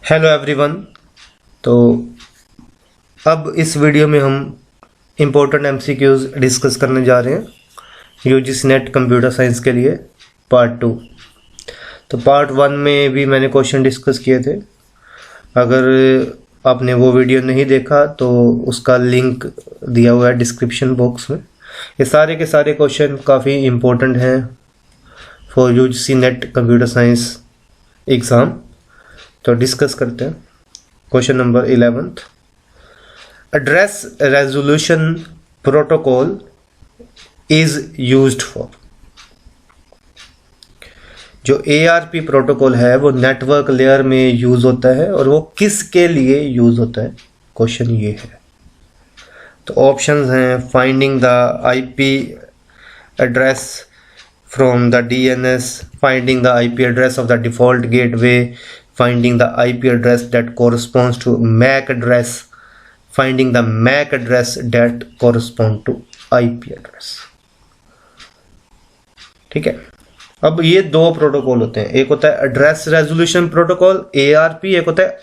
Hello everyone. तो अब इस वीडियो में हम इम्पोर्टेंट एमसीक्यूज डिस्कस करने जा रहे हैं यूजीसी नेट कंप्यूटर साइंस के लिए पार्ट 2। तो पार्ट 1 में भी मैंने क्वेश्चन डिस्कस किए थे। अगर आपने वो वीडियो नहीं देखा तो उसका लिंक दिया हुआ है डिस्क्रिप्शन बॉक्स में। ये सारे के सारे क्वेश्चन काफ़ी इम्पोर्टेंट हैं for UGC net computer science exam. तो डिस्कस करते हैं। Question number 11, address resolution protocol is used for. जो ARP प्रोटोकॉल है वो नेटवर्क लेयर में यूज होता है और वो किसके लिए यूज होता है, क्वेश्चन ये है। तो ऑप्शंस हैं finding the IP address from the DNS, finding the IP address of the default gateway, finding the IP address that corresponds to MAC address, finding the MAC address that correspond to IP address। ठीक है। अब ये दो protocol होते हैं, एक होता है एड्रेस रेजोल्यूशन प्रोटोकॉल ARP, एक होता है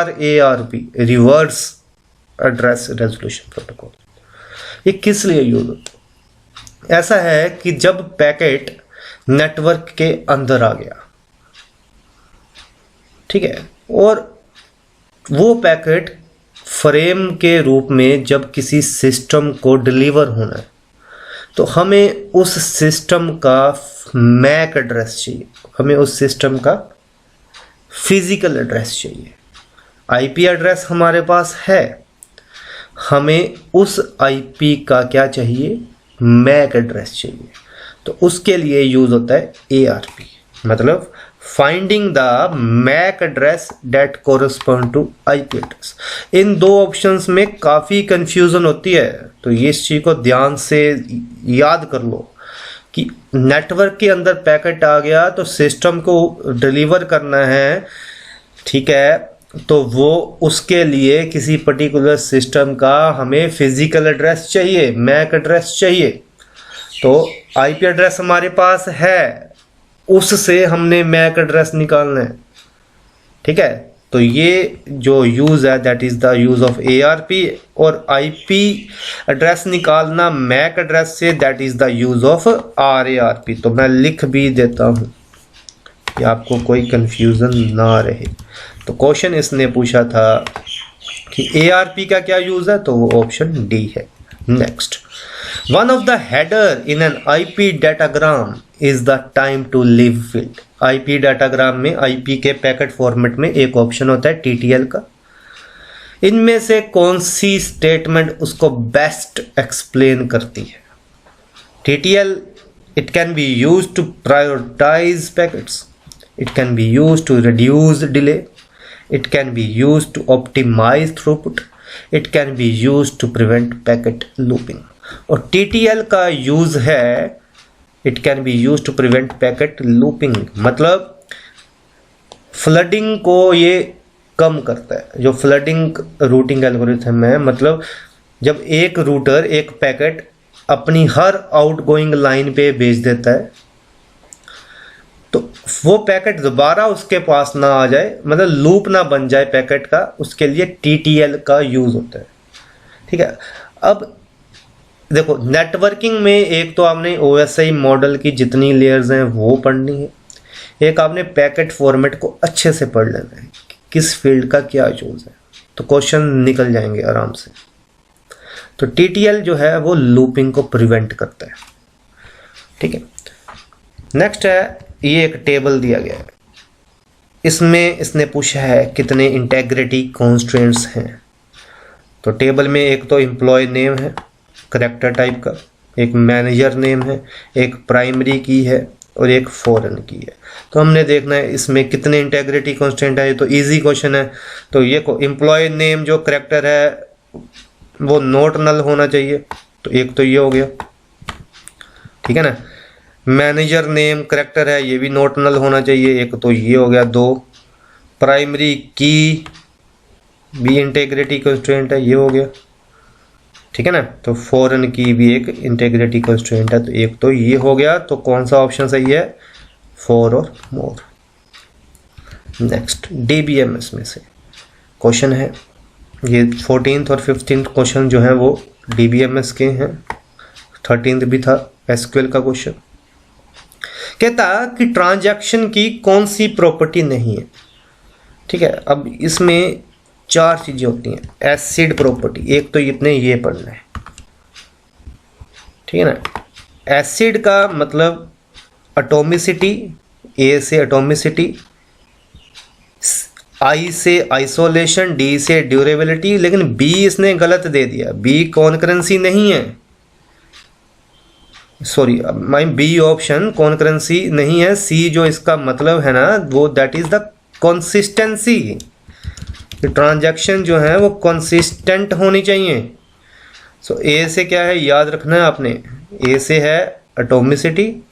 RARP reverse address resolution protocol. ये किस लिए यूज होता है? ऐसा है कि जब पैकेट नेटवर्क के अंदर आ गया, ठीक है, और वो पैकेट फ्रेम के रूप में जब किसी सिस्टम को डिलीवर होना है तो हमें उस सिस्टम का मैक एड्रेस चाहिए, हमें उस सिस्टम का फिजिकल एड्रेस चाहिए। IP एड्रेस हमारे पास है, हमें उस IP का क्या चाहिए, मैक एड्रेस चाहिए। तो उसके लिए यूज होता है ARP, मतलब finding the MAC address that correspond to IP address. इन दो ऑप्शंस में काफ़ी कंफ्यूजन होती है, तो ये इस चीज़ को ध्यान से याद कर लो कि नेटवर्क के अंदर पैकेट आ गया तो सिस्टम को डिलीवर करना है, ठीक है, तो वो उसके लिए किसी पर्टिकुलर सिस्टम का हमें फिजिकल एड्रेस चाहिए, मैक एड्रेस चाहिए। तो IP एड्रेस हमारे पास है, उससे हमने मैक एड्रेस निकालना है, ठीक है। तो ये जो यूज है that is the use of ARP, और IP एड्रेस निकालना मैक एड्रेस से that is the use of RARP। तो मैं लिख भी देता हूँ कि आपको कोई कंफ्यूजन ना रहे। तो क्वेश्चन इसने पूछा था कि ARP का क्या यूज है, तो वो ऑप्शन D है। Next, one of the header in an IP datagram is the time to live field. IP datagram में IP के पैकेट फॉर्मेट में एक ऑप्शन होता है TTL का। इनमें से कौन सी स्टेटमेंट उसको बेस्ट एक्सप्लेन करती है? TTL, it can be used to prioritize packets, it can be used to reduce delay, it can be used to optimize throughput, it can be used to prevent packet looping। और TTL का use है it can be used to prevent packet looping, मतलब flooding को ये कम करता है। जो flooding routing algorithm है, मतलब जब एक रूटर एक पैकेट अपनी हर आउटगोइंग लाइन पे भेज देता है तो वो पैकेट दोबारा उसके पास ना आ जाए, मतलब लूप ना बन जाए पैकेट का, उसके लिए TTL का यूज होता है, ठीक है। अब देखो, नेटवर्किंग में एक तो आपने OSI मॉडल की जितनी लेयर्स हैं वो पढ़नी है, एक आपने पैकेट फॉर्मेट को अच्छे से पढ़ लेना है, किस फील्ड का क्या यूज है, तो क्वेश्चन निकल जाएंगे आराम से। तो TTL जो है वो लूपिंग को प्रिवेंट करता है, ठीक है। नेक्स्ट है, ये एक टेबल दिया गया है, इसमें इसने पूछा है कितने इंटेग्रिटी कॉन्स्ट्रेंट्स हैं। तो टेबल में एक तो एम्प्लॉय नेम है करैक्टर टाइप का, एक मैनेजर नेम है, एक प्राइमरी की है और एक फॉरेन की है। तो हमने देखना है इसमें कितने इंटेग्रिटी कॉन्स्टेंट है। ये तो इजी क्वेश्चन है। तो ये को एम्प्लॉय नेम जो करैक्टर है वो नॉट नल होना चाहिए, तो एक तो ये हो गया, ठीक है ना। मैनेजर नेम करैक्टर है, ये भी नॉट नल होना चाहिए, एक तो ये हो गया, दो। प्राइमरी की भी इंटेग्रिटी कॉन्स्टेंट है, ये हो गया, ठीक है ना। तो फॉरेन की भी एक इंटेग्रिटी कंस्ट्रेंट है, तो एक तो ये हो गया। तो कौन सा ऑप्शन सही है, 4 और मोर। नेक्स्ट DBMS में से क्वेश्चन है, ये 14th और 15th क्वेश्चन जो है वो DBMS के हैं, 13th भी था SQL का क्वेश्चन। कहता कि ट्रांजैक्शन की कौन सी प्रॉपर्टी नहीं है। ठीक है, अब इसमें 4 चीजें होती हैं। एसिड प्रॉपर्टी, एक तो इतने ये पढ़ना है, ठीक है ना। एसिड का मतलब एटॉमिसिटी, ए से एटॉमिसिटी, आई से आइसोलेशन, डी से ड्यूरेबिलिटी, लेकिन बी इसने गलत दे दिया, बी कॉन्करेंसी नहीं है, sorry my B option concurrency नहीं है। सी जो इसका मतलब है ना वो that is the consistency, transaction जो है वो कंसिस्टेंट होनी चाहिए। सो ए से क्या है याद रखना है आपने, ए से है एटॉमिसिटी,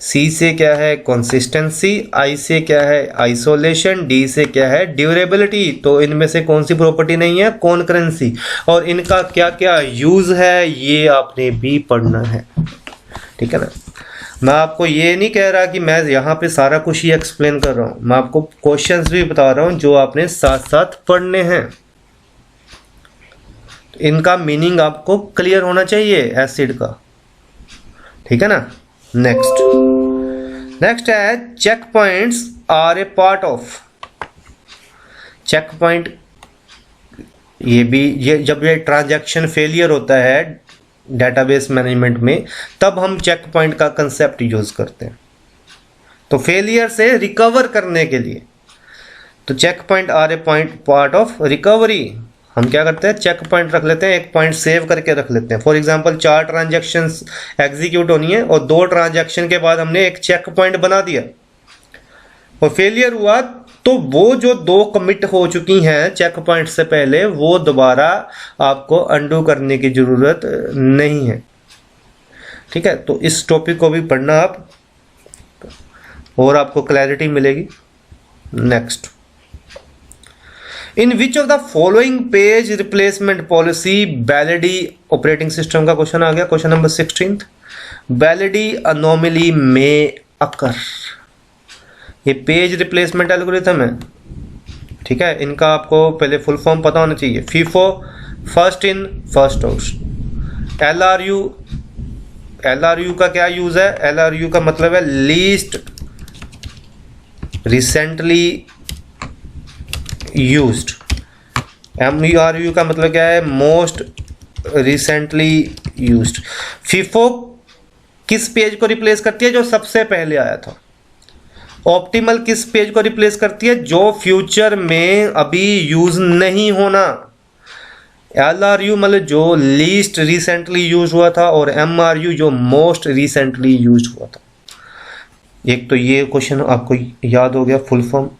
सी से क्या है कंसिस्टेंसी, आई से क्या है आइसोलेशन, डी से क्या है ड्यूरेबिलिटी। तो इनमें से कौन सी प्रॉपर्टी नहीं है, कॉन्करेंसी। और इनका क्या क्या यूज है ये आपने भी पढ़ना है, ठीक है ना। मैं आपको ये नहीं कह रहा कि मैं यहाँ पे सारा कुछ ही एक्सप्लेन कर रहा हूँ, मैं आपको क्वेश्चंस भी बता रहा हूँ जो आपने साथ साथ पढ़ने हैं। इनका मीनिंग आपको क्लियर होना चाहिए एसिड का, ठीक है ना। नेक्स्ट है checkpoints are a part of. Checkpoint ये जब ये ट्रांजैक्शन फेलियर होता है डेटाबेस मैनेजमेंट में, तब हम चेक पॉइंट का कंसेप्ट यूज करते हैं। तो फेलियर से रिकवर करने के लिए तो checkpoint are a part of recovery. हम क्या करते हैं, चेक पॉइंट रख लेते हैं, एक पॉइंट सेव करके रख लेते हैं। फॉर एग्जांपल 4 ट्रांजैक्शंस एग्जीक्यूट होनी है और 2 ट्रांजैक्शन के बाद हमने एक चेक पॉइंट बना दिया और फेलियर हुआ, तो वो जो 2 कमिट हो चुकी हैं चेक पॉइंट से पहले वो दोबारा आपको अंडू करने की जरूरत नहीं है, ठीक है। तो इस टॉपिक को भी पढ़ना आप और आपको क्लैरिटी मिलेगी। Next, in which of the following page replacement policy Belady operating system का क्वेश्चन आ गया, क्वेश्चन नंबर 16। बैलेडी अनोमली में अकर, ये पेज रिप्लेसमेंट एल्गोरिथम है, ठीक है। इनका आपको पहले फुल फॉर्म पता होना चाहिए। FIFO, first in first out. LRU का क्या यूज है, एलआरयू का मतलब है लीस्ट रिसेंटली यूज्ड। एमयूआरयू का मतलब क्या है, मोस्ट रिसेंटली यूज्ड। फीफो किस पेज को रिप्लेस करती है, जो सबसे पहले आया था। ऑप्टिमल किस पेज को रिप्लेस करती है, जो फ्यूचर में अभी यूज नहीं होना। एलआरयू मतलब जो लीस्ट रिसेंटली यूज हुआ था और एमआरयू जो मोस्ट रिसेंटली यूज हुआ था। एक तो ये क्वेश्चन आपको याद हो गया फुल फॉर्म।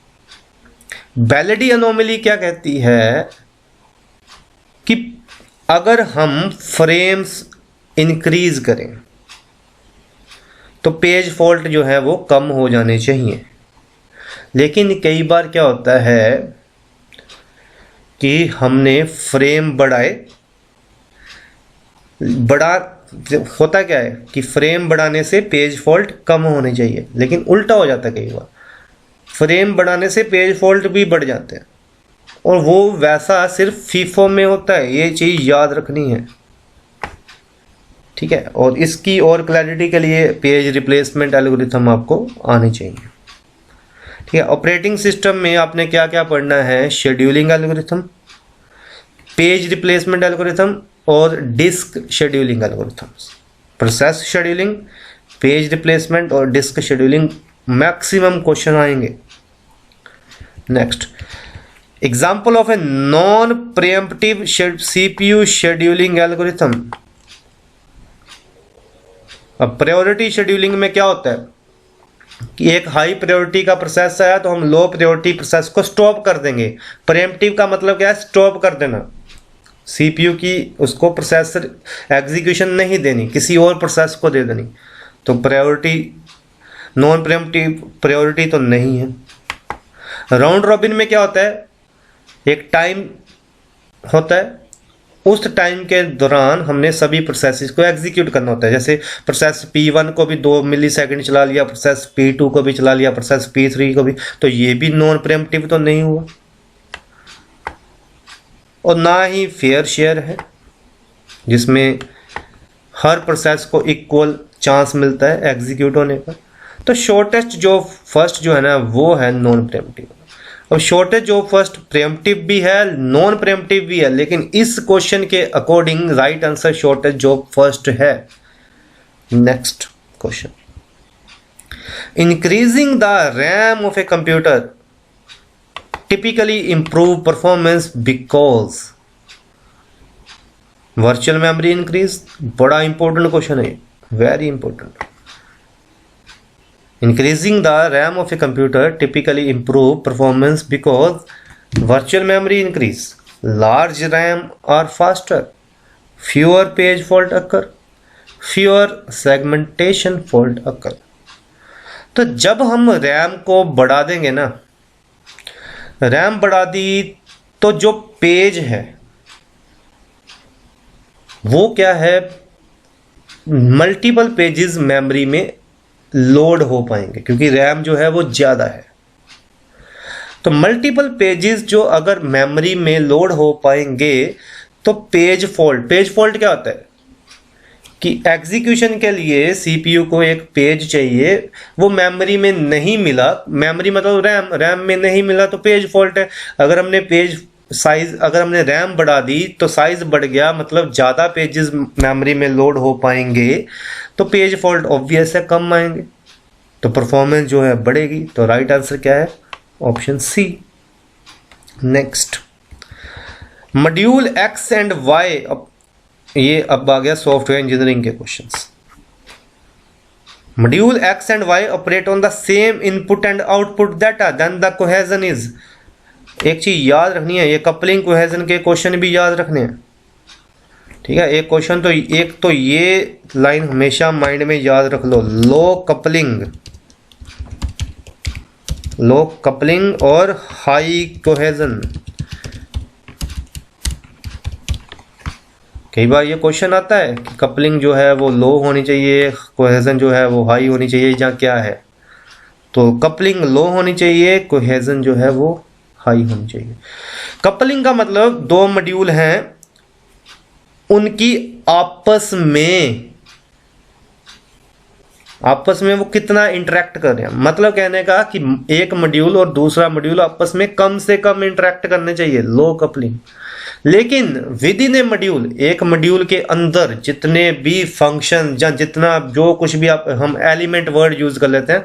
बैलेडी अनोमली क्या कहती है कि अगर हम फ्रेम्स इंक्रीज करें तो पेज फॉल्ट जो है वो कम हो जाने चाहिए। लेकिन कई बार क्या होता है कि हमने फ्रेम होता क्या है कि फ्रेम बढ़ाने से पेज फॉल्ट कम होने चाहिए, लेकिन उल्टा हो जाता है। कई बार फ्रेम बढ़ाने से पेज फॉल्ट भी बढ़ जाते हैं और वो वैसा सिर्फ फीफो में होता है, ये चीज़ याद रखनी है, ठीक है। और इसकी और क्लैरिटी के लिए पेज रिप्लेसमेंट एल्गोरिथम आपको आनी चाहिए, ठीक है। ऑपरेटिंग सिस्टम में आपने क्या क्या पढ़ना है, scheduling algorithm, page replacement algorithm और disk scheduling algorithms. Process scheduling, page replacement और डिस्क शेड्यूलिंग मैक्सिमम क्वेश्चन आएंगे। Next, example of a non preemptive CPU scheduling algorithm. अब प्रायोरिटी शेड्यूलिंग में क्या होता है कि एक हाई प्रायोरिटी का प्रोसेस आया तो हम लो प्रायोरिटी प्रोसेस को स्टॉप कर देंगे। प्रीएम्प्टिव का मतलब क्या है, स्टॉप कर देना, सीपीयू की उसको प्रोसेसर एग्जीक्यूशन नहीं देनी, किसी और प्रोसेस को दे देनी। तो प्रायोरिटी नॉन प्रीएम्प्टिव प्रायोरिटी तो नहीं है। राउंड रॉबिन में क्या होता है, एक टाइम होता है उस टाइम के दौरान हमने सभी प्रोसेसेस को एग्जीक्यूट करना होता है। जैसे प्रोसेस P1 को भी 2 मिलीसेकंड चला लिया, प्रोसेस P2 को भी चला लिया, प्रोसेस P3 को भी, तो ये भी नॉन प्रीएम्प्टिव तो नहीं हुआ, और ना ही फेयर शेयर है जिसमें हर प्रोसेस को इक्वल चांस मिलता है एग्जीक्यूट होने का। तो शॉर्टेस्ट जो फर्स्ट जो है ना वो है नॉन प्रीएम्प्टिव। अब शॉर्टेज जो फर्स्ट प्रीएम्प्टिव भी है, नॉन प्रीएम्प्टिव भी है, लेकिन इस क्वेश्चन के अकॉर्डिंग राइट आंसर शॉर्टेज जो फर्स्ट है। Next question, increasing the RAM of a computer typically improve performance because virtual memory increase. बड़ा इंपॉर्टेंट क्वेश्चन है, very important. Increasing the RAM of a computer typically improve performance because virtual memory increase, large RAM are faster, fewer page fault occur, fewer segmentation fault occur। तो जब हम RAM को बढ़ा देंगे ना, RAM बढ़ा दी तो जो पेज है वो क्या है, मल्टीपल पेजेस मेमोरी में लोड हो पाएंगे क्योंकि रैम जो है वो ज़्यादा है। तो मल्टीपल पेजेस जो अगर मेमोरी में लोड हो पाएंगे तो पेज फॉल्ट क्या होता है कि एग्जीक्यूशन के लिए सीपीयू को एक पेज चाहिए, वो मेमोरी में नहीं मिला, मेमोरी मतलब रैम में नहीं मिला तो पेज फॉल्ट है। अगर हमने पेज साइज, अगर हमने रैम बढ़ा दी तो साइज बढ़ गया, मतलब ज़्यादा पेजेस मेमोरी में लोड हो पाएंगे तो पेज फॉल्ट ऑब्वियस है कम आएंगे, तो परफॉर्मेंस जो है बढ़ेगी। तो राइट आंसर क्या है, option C. Next, module X and Y, ये अब आ गया सॉफ्टवेयर इंजीनियरिंग के questions. Module X and Y operate on the same input and output data, then the cohesion is. एक चीज याद रखनी है, ये कपलिंग कोहेजन के क्वेश्चन भी याद रखने हैं, ठीक है। एक क्वेश्चन तो एक तो ये लाइन हमेशा माइंड में याद रख लो, लो कपलिंग और हाई कोहेजन। कई बार ये क्वेश्चन आता है कि कपलिंग जो है वो लो होनी चाहिए, कोहेजन जो है वो हाई होनी चाहिए, या क्या है, तो कपलिंग लो होनी चाहिए, कोहेजन जो है वो हाई होनी चाहिए। कपलिंग का मतलब दो मॉड्यूल हैं, उनकी आपस में वो कितना इंटरेक्ट कर रहे हैं, मतलब कहने का कि एक मॉड्यूल और दूसरा मॉड्यूल आपस में कम से कम इंटरेक्ट करने चाहिए, लो कपलिंग। लेकिन विद इन ए मॉड्यूल, एक मॉड्यूल के अंदर जितने भी फंक्शन या जितना जो कुछ भी आप हम एलिमेंट वर्ड यूज कर लेते हैं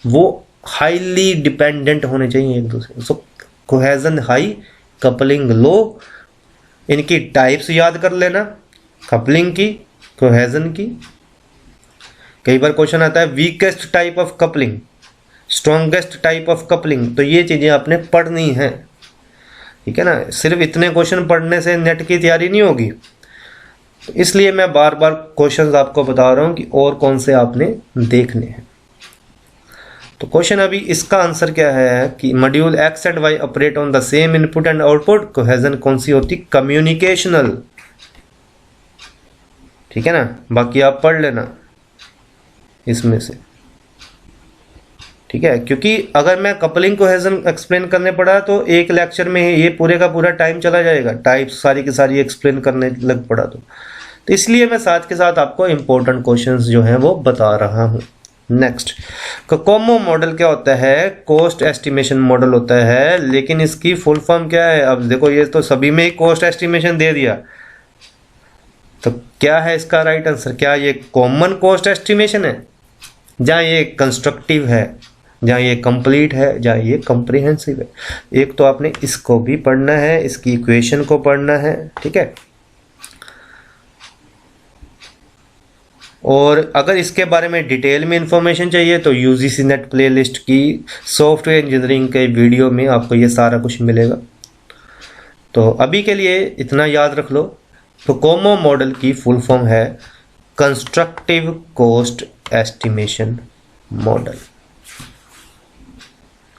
वो हाईली डिपेंडेंट होने चाहिए एक दूसरे। सो कोहेजन हाई, कपलिंग लो। इनकी टाइप्स याद कर लेना, कपलिंग की, कोहेजन की। कई बार क्वेश्चन आता है weakest type of coupling, strongest type of coupling, तो ये चीज़ें आपने पढ़नी है, ठीक है ना। सिर्फ इतने क्वेश्चन पढ़ने से नेट की तैयारी नहीं होगी, तो इसलिए मैं बार बार क्वेश्चंस आपको बता रहा हूँ कि और कौन से आपने देखने हैं। तो क्वेश्चन अभी इसका आंसर क्या है कि module X and Y operate on the same input and output, cohesion कौन सी होती, कम्युनिकेशनल, ठीक है ना। बाकी आप पढ़ लेना इसमें से, ठीक है, क्योंकि अगर मैं कपलिंग कोहेजन एक्सप्लेन करने पड़ा तो एक लेक्चर में ये पूरे का पूरा टाइम चला जाएगा, टाइप्स सारी की सारी एक्सप्लेन करने लग पड़ा तो इसलिए मैं साथ के साथ आपको इंपॉर्टेंट क्वेश्चंस जो हैं वो बता रहा हूँ। नेक्स्ट, कोकोमो मॉडल क्या होता है, कॉस्ट एस्टिमेशन मॉडल होता है, लेकिन इसकी फुल फॉर्म क्या है। अब देखो ये तो सभी में ही कॉस्ट एस्टिमेशन दे दिया, तो क्या है इसका राइट आंसर, क्या ये कॉमन कॉस्ट एस्टिमेशन है, जहाँ ये कंस्ट्रक्टिव है, जहाँ ये कंप्लीट है, जहाँ ये कॉम्प्रिहेंसिव है। एक तो आपने इसको भी पढ़ना है, इसकी इक्वेशन को पढ़ना है, ठीक है। और अगर इसके बारे में डिटेल में इंफॉर्मेशन चाहिए तो यूजीसी नेट प्लेलिस्ट की सॉफ्टवेयर इंजीनियरिंग के वीडियो में आपको ये सारा कुछ मिलेगा। तो अभी के लिए इतना याद रख लो, कोकोमो मॉडल की फुल फॉर्म है कंस्ट्रक्टिव कॉस्ट एस्टिमेशन मॉडल।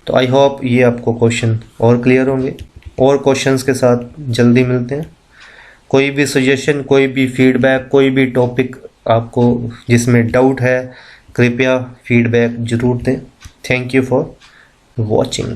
तो आई होप ये आपको क्वेश्चन और क्लियर होंगे, और क्वेश्चंस के साथ जल्दी मिलते हैं। कोई भी सजेशन, कोई भी फीडबैक, कोई भी टॉपिक आपको जिसमें डाउट है, कृपया फीडबैक ज़रूर दें। Thank you for watching.